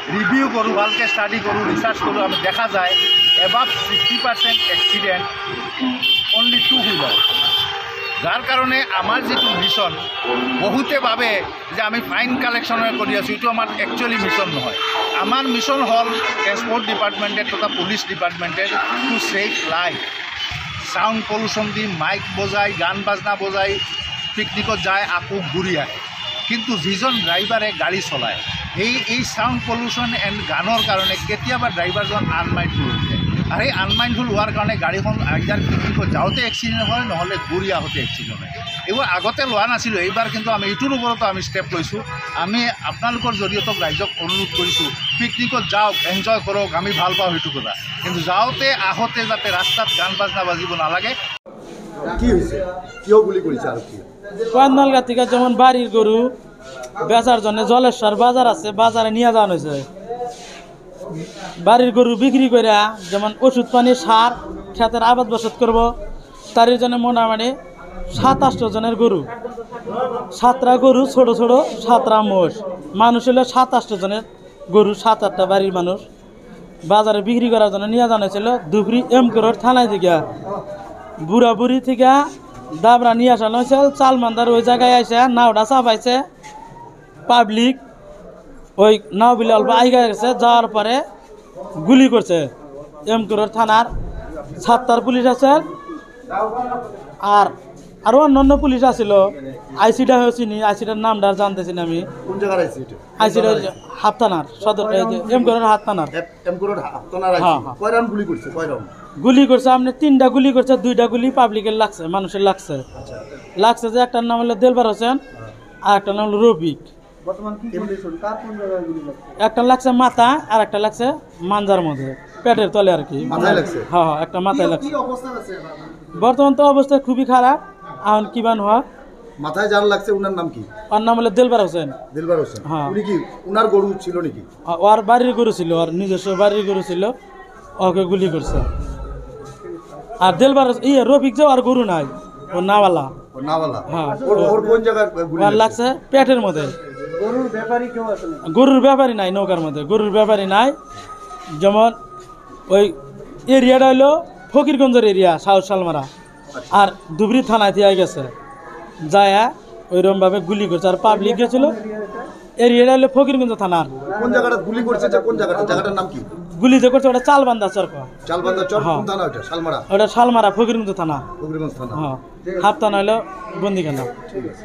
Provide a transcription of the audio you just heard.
Review কৰোঁ, ভালকৈ study কৰোঁ, ৰিচাৰ্চ কৰোঁ, আমি দেখা যায় above 60% accident only two wheeler. যাৰ কাৰণে আমাৰ যিটো মিছন, বহুতে ভাবে যে আমি ফাইন কালেকশ্যনে কৰি আছোঁ, এইটো আমাৰ একচুৱেলি মিছন নহয়। আমাৰ মিছন হ'ল ট্ৰেন্সপৰ্ট ডিপাৰ্টমেণ্টে তথা পুলিচ ডিপাৰ্টমেণ্টে to save life. Sound pollution দি মাইক বজাই, গান বাজনা বজাই পিকনিকত যায়, আকৌ ঘূৰি আহে। কিন্তু যিজন ড্ৰাইভাৰে গাড়ী চলায়, এই সাউণ্ড পলিউশ্যন এণ্ড গানৰ কাৰণে কেতিয়াবা ড্ৰাইভাৰজন আনমাইণ্ডফুল হৈ যায়। আৰু এই আনমাইণ্ডফুল হোৱাৰ কাৰণে গাড়ীখন আইদাৰ পিকনিকত যাওঁতে এক্সিডেণ্ট হয়, নহ'লে ঘূৰি আহোঁতে এক্সিডেণ্ট হয়। এইবোৰ আগতে লোৱা নাছিলোঁ, এইবাৰ কিন্তু আমি এইটোৰ ওপৰতো আমি ষ্টেপ লৈছোঁ। আমি আপোনালোকৰ জৰিয়তে ৰাইজক অনুৰোধ কৰিছোঁ, পিকনিকত যাওক, এনজয় কৰক, আমি ভাল পাওঁ সেইটো কথা, কিন্তু যাওঁতে আহোঁতে যাতে ৰাস্তাত গান বাজনা বাজিব নালাগে। কি হৈছে, কিয় গুলি কৰিছে আৰু কি? পান্নালগা থেকে যেমন বাড়ির গরু বেচার জন্য জলেশ্বর বাজার আছে, বাজারে নিয়ে যাওয়া হয়েছে। বাড়ির গরু বিক্রি করে যেমন ওষুধ পানি সার ক্ষেতের আবাদ বসত করব, তার জন্য মোটামুটি 27 জনের গরু, 7টা গরু, ছোট ছোট 7টা মোষ, মানুষ হলো 27 জনের গরু, 7-8টা বাড়ির মানুষ বাজারে বিক্রি করার জন্য নিয়ে যাওয়া হয়েছিল। ধুবড়ি এমকোর থানায় থেকে বুড়া বুড়ি থেকে দাবরা নিয়ে আসানো হয়েছে। চালমান্দার ওই জায়গায় আসে নাওটা চাপাইছে, পাবলিক ওই নাও বিলে অল্প আইগা গেছে, যাওয়ার পরে গুলি করছে। এমকুরের থানার 7টার পুলিশ আছে, আর আরও অন্যান্য পুলিশ আসছিল। আইসিটা হয়েছি নি, আইসিটার নামটা জানতেছি না আমি। কোন জায়গার আইসি? আইসিটা হাফ থানার সদর, এমকুরের হাত থানার। এমকুরের হাফ থানার আইসি। কয় রাউন্ড গুলি করছে? কয় রাউন্ড গুলি করছে? আপনি 3টা গুলি করছে, 2টা গুলি পাবলিকের লাগছে, মানুষের লাগছে। লাগছে যে একটার নাম হলো দেলবার হোসেন আর একটা নাম হলো রফিক। একটা লাগছে মাথা আর একটা লাগছে মাঞ্জার মধ্যে, পেটের তলে আর কি। হ্যাঁ হ্যাঁ, একটা মাথায় লাগছে। বর্তমান তো অবস্থা খুবই খারাপ। এখন কি বান হয় মাথায় যার লাগছে, ওনার নাম কি? ওর নাম হলো দেলবার হোসেন। দিলবার হোসেন। হ্যাঁ। উনি কি ওনার গরু ছিল নাকি? ওর বাড়ির গরু ছিল, ওর নিজস্ব বাড়ির গরু ছিল, ওকে গুলি করছে। আর দেলবার রফিক যে আর গরু নাই, ও নাওয়ালা। হ্যাঁ, ওর কোন জায়গায় গুলি লাগছে? পেটের মধ্যে। গরুর ব্যাপারী নাই নৌকার মধ্যে, গরুর ব্যাপারী নাই। যেমন ওই এরিয়াটা হইলো ফকিরগঞ্জের এরিয়া, সাউথ শালমারা, আর ধুবড়ি থানায় দিয়ে গেছে যায় ওইরকমভাবে গুলি করছে। আর পাবলিক গেছিল, এরিয়াটা হলো ফকিরগঞ্জ থানার। কোন জায়গাটা গুলি করছে? কোন জায়গাটা? জায়গাটার নাম কি? গুলি যে করছে ওটা চালবান্ধা চরক। চালবান্ধা চর কোন থানা? ওটা শালমারা। ওটা শালমারা, ফকিরগঞ্জ থানা। ফকিরগঞ্জ থানা। হ্যাঁ, হাফ থানা হলো বন্দিখানা। ঠিক আছে।